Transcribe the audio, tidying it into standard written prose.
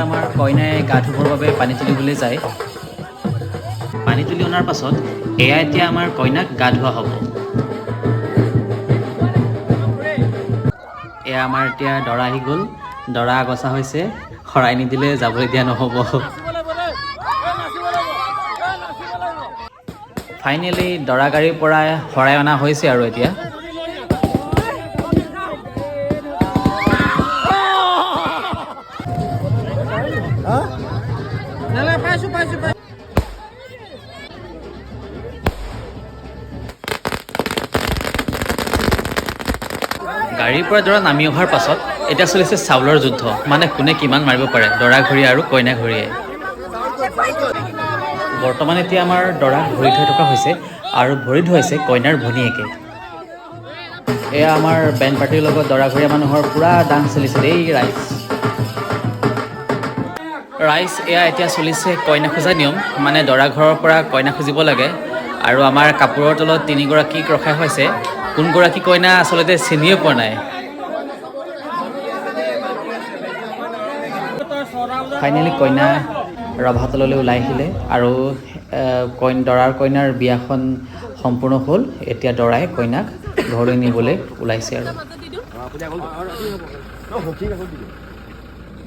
আমাৰ কইনাই গা ধুবৰ বাবে পানী তুলিবলৈ যায়। পানী তুলি অনাৰ পাছত এয়া এতিয়া আমাৰ কইনাক গা ধোৱা হ'ব। এয়া আমাৰ এতিয়া দৰা আহি গ'ল, দৰা আগচা হৈছে, শৰাই নিদিলে যাবলৈ দিয়া নহ'ব। ফাইনেলি দৰা গাড়ীৰ পৰা শৰাই অনা হৈছে আৰু এতিয়া। গাড়ীৰ পৰা দৰা নামি অহাৰ পাছত এতিয়া চলিছে চাউলৰ যুদ্ধ, মানে কোনে কিমান মাৰিব পাৰে, দৰা ঘৰীয়া আৰু কইনা ঘৰীয়াই। বৰ্তমান এতিয়া আমাৰ দৰাক ভৰি ধুৱাই থকা হৈছে আৰু ভৰি ধুৱাইছে কইনাৰ ভনীয়েকে। এয়া আমাৰ বেণ্ড পাৰ্টিৰ লগত দৰা ঘৰীয়া মানুহৰ পূৰা ডান্স চলিছে দেই ৰাইজ। এয়া এতিয়া চলিছে কইনা খোজা নিয়ম, মানে দৰা ঘৰৰ পৰা কইনা খুজিব লাগে আৰু আমাৰ কাপোৰৰ তলত তিনিগৰাকীক ৰখা হৈছে। কোনগৰাকী কইনা আচলতে চিনিয়ে পোৱা নাই। ফাইনেলি কইনা ৰভাতললৈ ওলাই আহিলে আৰু দৰাৰ কইনাৰ বিয়াখন সম্পূৰ্ণ হ'ল। এতিয়া দৰাই কইনাক ঘৰলৈ নিবলৈ ওলাইছে আৰু।